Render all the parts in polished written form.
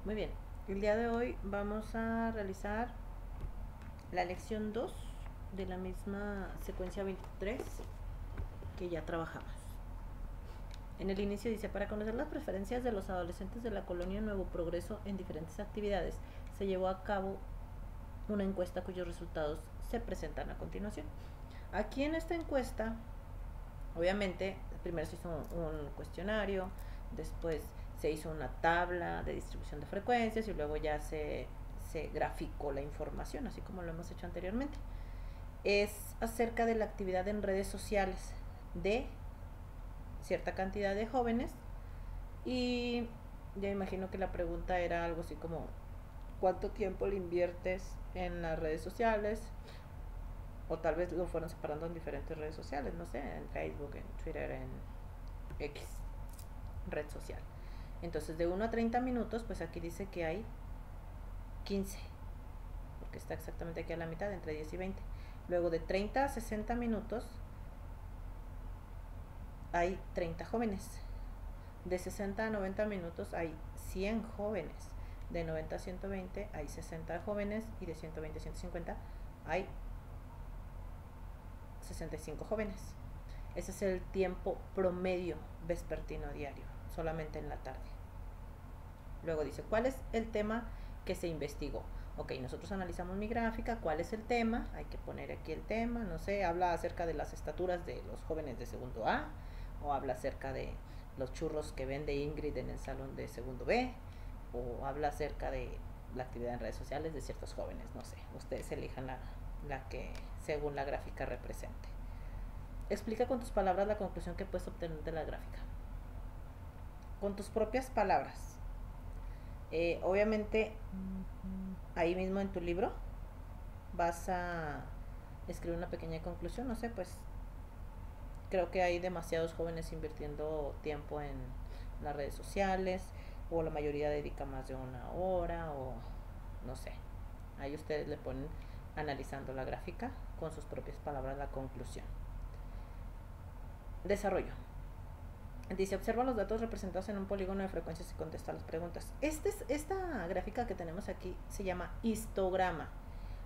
Muy bien, el día de hoy vamos a realizar la lección 2 de la misma secuencia 23 que ya trabajamos. En el inicio dice, para conocer las preferencias de los adolescentes de la colonia Nuevo Progreso en diferentes actividades, se llevó a cabo una encuesta cuyos resultados se presentan a continuación. Aquí en esta encuesta, obviamente, primero se hizo un cuestionario, después se hizo una tabla de distribución de frecuencias y luego ya se graficó la información, así como lo hemos hecho anteriormente. Es acerca de la actividad en redes sociales de cierta cantidad de jóvenes y ya imagino que la pregunta era algo así como ¿cuánto tiempo le inviertes en las redes sociales? O tal vez lo fueron separando en diferentes redes sociales, no sé, en Facebook, en Twitter, en X red social. Entonces de 1 a 30 minutos, pues aquí dice que hay 15, porque está exactamente aquí a la mitad, entre 10 y 20. Luego de 30 a 60 minutos hay 30 jóvenes. De 60 a 90 minutos hay 100 jóvenes. De 90 a 120 hay 60 jóvenes y de 120 a 150 hay 65 jóvenes. Ese es el tiempo promedio vespertino diario, solamente en la tarde. Luego dice, ¿cuál es el tema que se investigó? Ok, nosotros analizamos mi gráfica, ¿cuál es el tema? Hay que poner aquí el tema, no sé, habla acerca de las estaturas de los jóvenes de segundo A, o habla acerca de los churros que vende Ingrid en el salón de segundo B, o habla acerca de la actividad en redes sociales de ciertos jóvenes, no sé, ustedes elijan la que según la gráfica represente. Explica con tus palabras la conclusión que puedes obtener de la gráfica. Con tus propias palabras. Obviamente, ahí mismo en tu libro vas a escribir una pequeña conclusión, no sé, pues creo que hay demasiados jóvenes invirtiendo tiempo en las redes sociales, o la mayoría dedica más de 1 hora, o no sé. Ahí ustedes le ponen analizando la gráfica con sus propias palabras la conclusión. Desarrollo. Dice, observa los datos representados en un polígono de frecuencias y contesta las preguntas. Esta gráfica que tenemos aquí se llama histograma.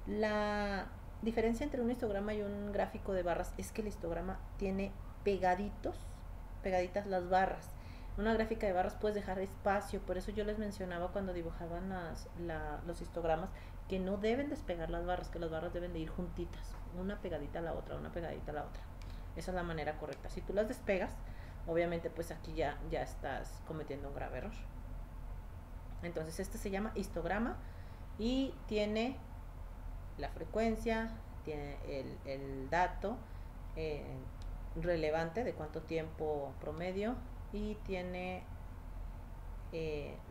La diferencia entre un histograma y un gráfico de barras es que el histograma tiene pegaditas las barras. En una gráfica de barras puedes dejar espacio, por eso yo les mencionaba cuando dibujaban los histogramas que no deben despegar las barras, que las barras deben de ir juntitas, una pegadita a la otra, una pegadita a la otra. Esa es la manera correcta. Si tú las despegas, obviamente pues aquí ya estás cometiendo un grave error. Entonces este se llama histograma y tiene la frecuencia, tiene el dato relevante de cuánto tiempo promedio y tiene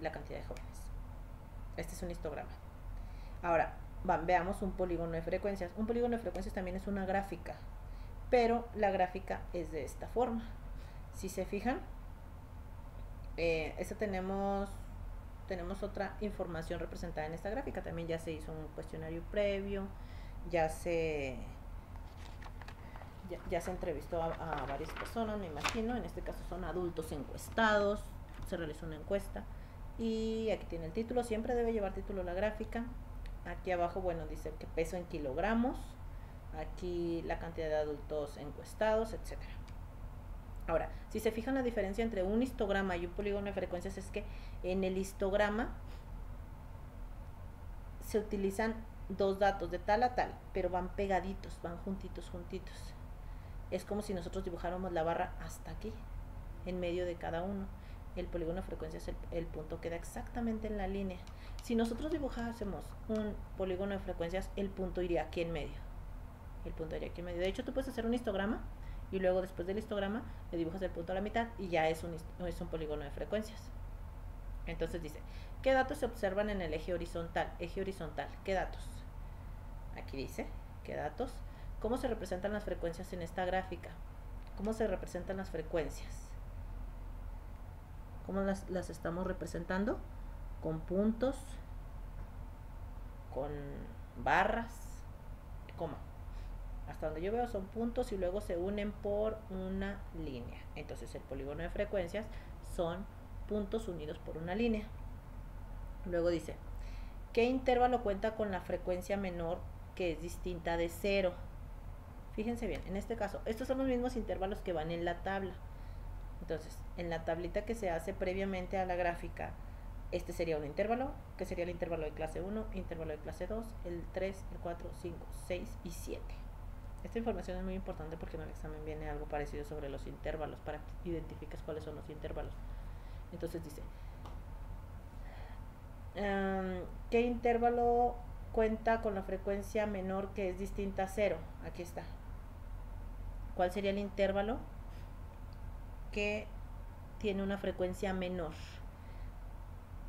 la cantidad de jóvenes. Este es un histograma. Ahora, veamos un polígono de frecuencias. Un polígono de frecuencias también es una gráfica, pero la gráfica es de esta forma. Si se fijan, esta tenemos otra información representada en esta gráfica. También ya se hizo un cuestionario previo, ya se entrevistó a varias personas, me imagino. En este caso son adultos encuestados, se realizó una encuesta y aquí tiene el título. Siempre debe llevar título la gráfica. Aquí abajo, bueno, dice que peso en kilogramos, aquí la cantidad de adultos encuestados, etcétera. Ahora, si se fijan, la diferencia entre un histograma y un polígono de frecuencias es que en el histograma se utilizan dos datos de tal a tal, pero van pegaditos, van juntitos. Es como si nosotros dibujáramos la barra hasta aquí, en medio de cada uno. El polígono de frecuencias, el punto queda exactamente en la línea. Si nosotros dibujásemos un polígono de frecuencias, el punto iría aquí en medio. De hecho, tú puedes hacer un histograma y luego después del histograma le dibujas el punto a la mitad y ya es un polígono de frecuencias. Entonces dice, ¿qué datos se observan en el eje horizontal? Eje horizontal, ¿qué datos? Aquí dice, ¿qué datos? ¿Cómo se representan las frecuencias en esta gráfica? ¿Cómo se representan las frecuencias? ¿Cómo las estamos representando? Con puntos, con barras, coma. Hasta donde yo veo son puntos y luego se unen por una línea. Entonces el polígono de frecuencias son puntos unidos por una línea. Luego dice, ¿qué intervalo cuenta con la frecuencia menor que es distinta de 0? Fíjense bien, en este caso, estos son los mismos intervalos que van en la tabla. Entonces, en la tablita que se hace previamente a la gráfica, este sería un intervalo, que sería el intervalo de clase 1, intervalo de clase 2, el 3, el 4, 5, 6 y 7. Esta información es muy importante porque en el examen viene algo parecido sobre los intervalos, para que identifiques cuáles son los intervalos. Entonces dice, ¿qué intervalo cuenta con la frecuencia menor que es distinta a 0? Aquí está. ¿Cuál sería el intervalo que tiene una frecuencia menor?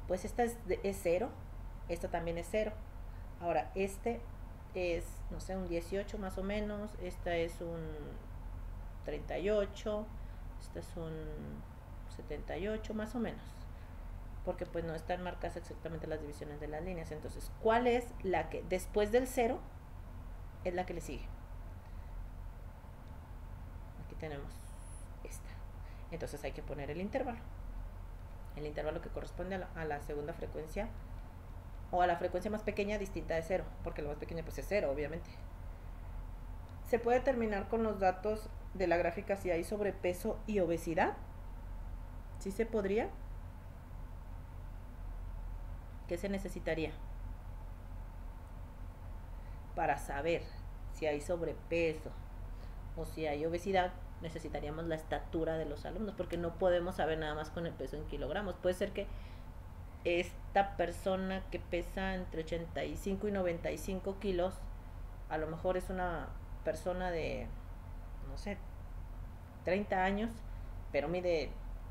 Pues esta es 0, esta también es 0. Ahora, este es, no sé, un 18 más o menos, esta es un 38, esta es un 78 más o menos, porque pues no están marcadas exactamente las divisiones de las líneas. Entonces, ¿cuál es la que después del 0 es la que le sigue? Aquí tenemos esta. Entonces hay que poner el intervalo que corresponde a la segunda frecuencia, o a la frecuencia más pequeña distinta de 0, porque la más pequeña pues es 0, obviamente. Se puede terminar con los datos de la gráfica si hay sobrepeso y obesidad. ¿Sí se podría? ¿Qué se necesitaría para saber si hay sobrepeso o si hay obesidad? Necesitaríamos la estatura de los alumnos, porque no podemos saber nada más con el peso en kilogramos. Puede ser que esta persona que pesa entre 85 y 95 kilos, a lo mejor es una persona de, no sé, 30 años, pero mide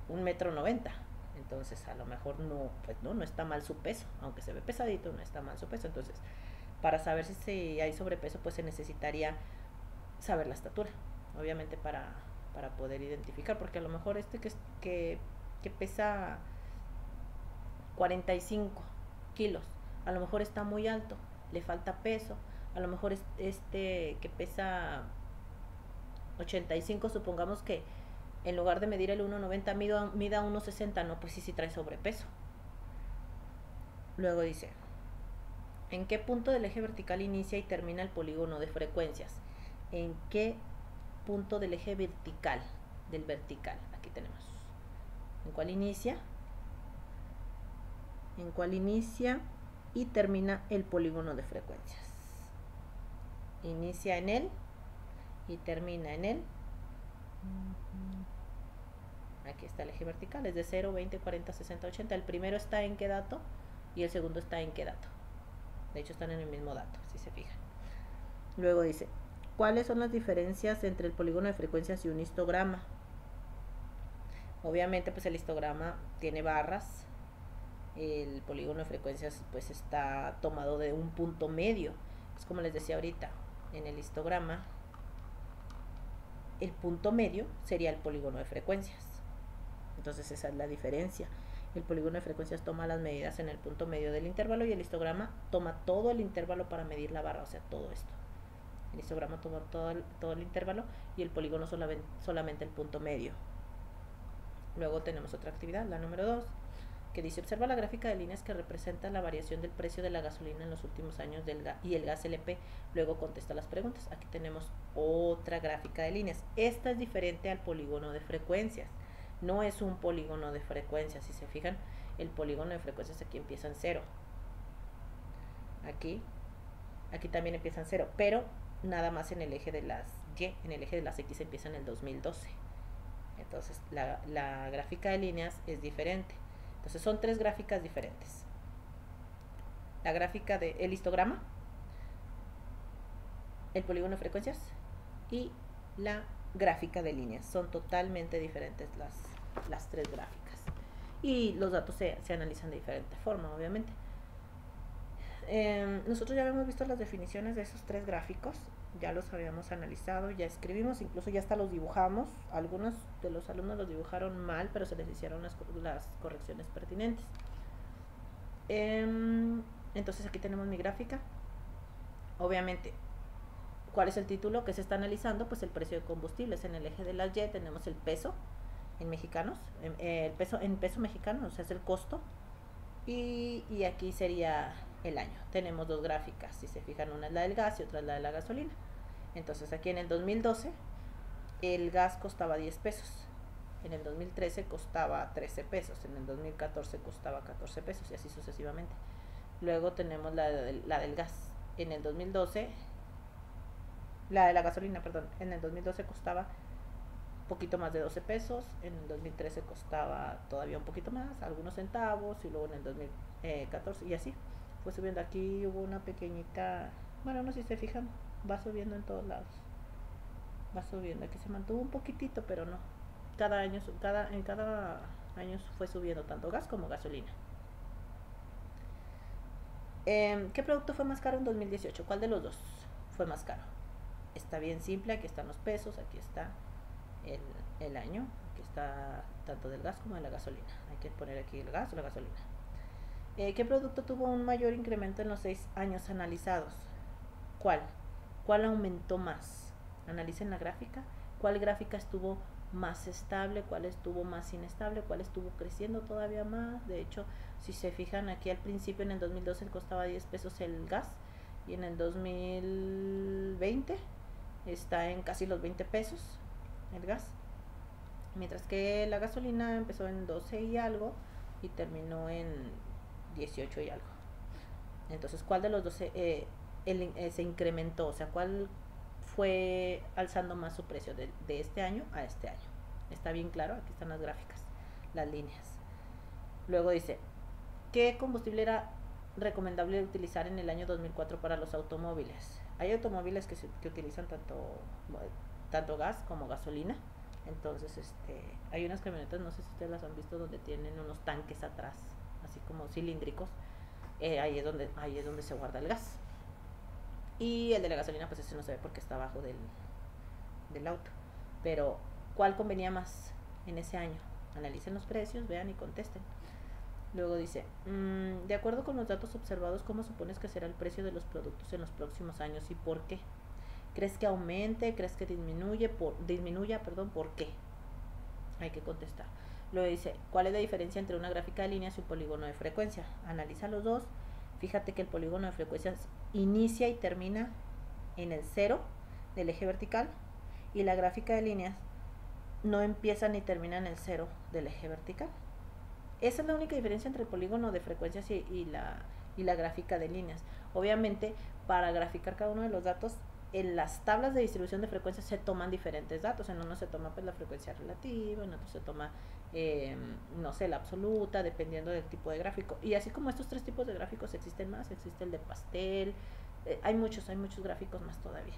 1,90 m. Entonces a lo mejor no, pues no está mal su peso, aunque se ve pesadito, no está mal su peso. Entonces, para saber si hay sobrepeso, pues se necesitaría saber la estatura, obviamente, para poder identificar, porque a lo mejor que pesa 45 kilos, a lo mejor está muy alto, le falta peso. A lo mejor este que pesa 85, supongamos que en lugar de medir el 1,90 mida 1,60, no, pues sí trae sobrepeso. Luego dice, ¿en qué punto del eje vertical inicia y termina el polígono de frecuencias? ¿En qué punto del eje vertical? Del vertical, aquí tenemos. ¿En cuál inicia? ¿En cuál inicia y termina el polígono de frecuencias? Inicia en él y termina en él. Aquí está el eje vertical, es de 0, 20, 40, 60, 80. El primero está en qué dato y el segundo está en qué dato. De hecho están en el mismo dato, si se fijan. Luego dice, ¿cuáles son las diferencias entre el polígono de frecuencias y un histograma? Obviamente pues el histograma tiene barras, el polígono de frecuencias pues está tomado de un punto medio. Es como les decía ahorita, en el histograma el punto medio sería el polígono de frecuencias. Entonces esa es la diferencia. El polígono de frecuencias toma las medidas en el punto medio del intervalo y el histograma toma todo el intervalo para medir la barra, o sea, todo esto. El histograma toma todo el intervalo y el polígono solamente el punto medio. Luego tenemos otra actividad, la número 2, que dice, observa la gráfica de líneas que representa la variación del precio de la gasolina en los últimos años y el gas LP. Luego contesta las preguntas. Aquí tenemos otra gráfica de líneas. Esta es diferente al polígono de frecuencias. No es un polígono de frecuencias. Si se fijan, el polígono de frecuencias aquí empieza en 0. Aquí también empieza en 0, pero nada más en el eje de las Y, en el eje de las X empieza en el 2012. Entonces la gráfica de líneas es diferente. Entonces son 3 gráficas diferentes. La gráfica del histograma, el polígono de frecuencias y la gráfica de líneas. Son totalmente diferentes las 3 gráficas. Y los datos se analizan de diferente forma, obviamente. Nosotros ya habíamos visto las definiciones de esos 3 gráficos. Ya los habíamos analizado, ya escribimos, incluso ya hasta los dibujamos. Algunos de los alumnos los dibujaron mal, pero se les hicieron las correcciones pertinentes. Entonces aquí tenemos mi gráfica. Obviamente, ¿cuál es el título que se está analizando? Pues el precio de combustibles. En el eje de las Y tenemos el peso en mexicanos, el peso en peso mexicano, o sea, es el costo. Y aquí sería el año. Tenemos dos gráficas, si se fijan, una es la del gas y otra es la de la gasolina. Entonces aquí en el 2012 el gas costaba 10 pesos, en el 2013 costaba 13 pesos, en el 2014 costaba 14 pesos y así sucesivamente. Luego tenemos la del gas. En el 2012, la de la gasolina, perdón, en el 2012 costaba poquito más de 12 pesos, en el 2013 costaba todavía un poquito más, algunos centavos, y luego en el 2014 y así fue subiendo. Aquí hubo una pequeñita, bueno, no sé si se fijan, va subiendo en todos lados, va subiendo. Aquí se mantuvo un poquitito, pero no, cada año, en cada año fue subiendo tanto gas como gasolina. ¿Qué producto fue más caro en 2018? ¿Cuál de los dos fue más caro? Está bien simple, aquí están los pesos, aquí está el año, aquí está tanto del gas como de la gasolina. Hay que poner aquí el gas o la gasolina. ¿Qué producto tuvo un mayor incremento en los 6 años analizados? ¿Cuál? ¿Cuál aumentó más? Analicen la gráfica. ¿Cuál gráfica estuvo más estable? ¿Cuál estuvo más inestable? ¿Cuál estuvo creciendo todavía más? De hecho, si se fijan aquí al principio, en el 2012 costaba 10 pesos el gas y en el 2020 está en casi los 20 pesos el gas, mientras que la gasolina empezó en 12 y algo y terminó en 18 y algo. Entonces, ¿cuál de los dos se incrementó? O sea, ¿cuál fue alzando más su precio de este año a este año? Está bien claro, aquí están las gráficas, las líneas. Luego dice, ¿qué combustible era recomendable utilizar en el año 2004 para los automóviles? Hay automóviles que utilizan tanto gas como gasolina. Entonces, hay unas camionetas, no sé si ustedes las han visto, donde tienen unos tanques atrás, así como cilíndricos. Ahí es donde se guarda el gas. Y el de la gasolina, pues ese no se ve porque está abajo del auto. Pero, ¿cuál convenía más en ese año? Analicen los precios, vean y contesten. Luego dice, de acuerdo con los datos observados, ¿cómo supones que será el precio de los productos en los próximos años y por qué? ¿Crees que aumente? ¿Crees que disminuya? ¿Por qué? Hay que contestar. Luego dice, ¿cuál es la diferencia entre una gráfica de líneas y un polígono de frecuencia? Analiza los dos. Fíjate que el polígono de frecuencias inicia y termina en el 0 del eje vertical y la gráfica de líneas no empieza ni termina en el 0 del eje vertical. Esa es la única diferencia entre el polígono de frecuencias y la gráfica de líneas. Obviamente, para graficar cada uno de los datos, en las tablas de distribución de frecuencias se toman diferentes datos. En uno se toma pues la frecuencia relativa, en otro se toma, no sé, la absoluta, dependiendo del tipo de gráfico. Y así como estos tres tipos de gráficos existen más, existe el de pastel, hay muchos gráficos más todavía.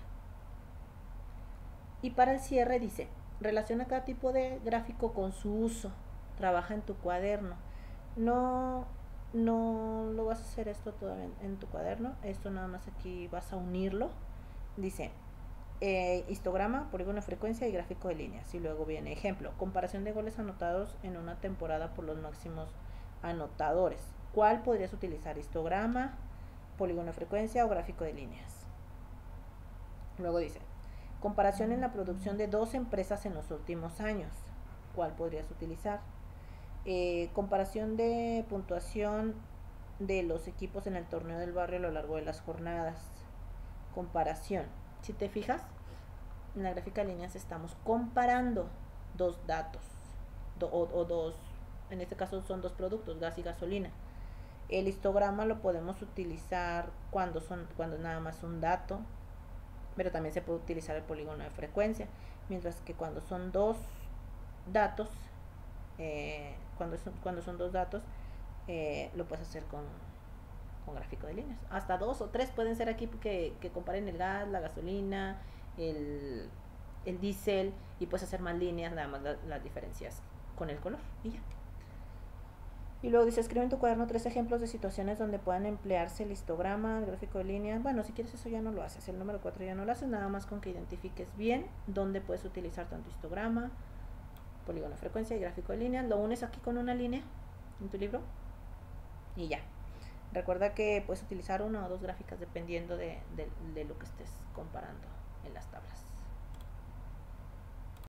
Y para el cierre dice, relaciona cada tipo de gráfico con su uso. Trabaja en tu cuaderno. No lo vas a hacer esto todavía en tu cuaderno. Esto nada más aquí vas a unirlo. Dice, histograma, polígono de frecuencia y gráfico de líneas. Y luego viene ejemplo, comparación de goles anotados en una temporada por los máximos anotadores. ¿Cuál podrías utilizar? Histograma, polígono de frecuencia o gráfico de líneas. Luego dice, comparación en la producción de 2 empresas en los últimos años. ¿Cuál podrías utilizar? Comparación de puntuación de los equipos en el torneo del barrio a lo largo de las jornadas. Comparación. Si te fijas, en la gráfica de líneas estamos comparando dos datos, en este caso son dos productos, gas y gasolina. El histograma lo podemos utilizar cuando es nada más un dato, pero también se puede utilizar el polígono de frecuencia, mientras que cuando son dos datos, cuando son dos datos, lo puedes hacer con gráfico de líneas. Hasta 2 o 3 pueden ser aquí que comparen el gas, la gasolina, el diésel, y puedes hacer más líneas, nada más las diferencias con el color y ya. Y luego dice, escribe en tu cuaderno 3 ejemplos de situaciones donde puedan emplearse el histograma, el gráfico de líneas. Bueno, si quieres eso ya no lo haces, el número 4 ya no lo haces, nada más con que identifiques bien dónde puedes utilizar tanto histograma, polígono de frecuencia y gráfico de líneas. Lo unes aquí con una línea en tu libro y ya. Recuerda que puedes utilizar una o dos gráficas dependiendo de lo que estés comparando en las tablas.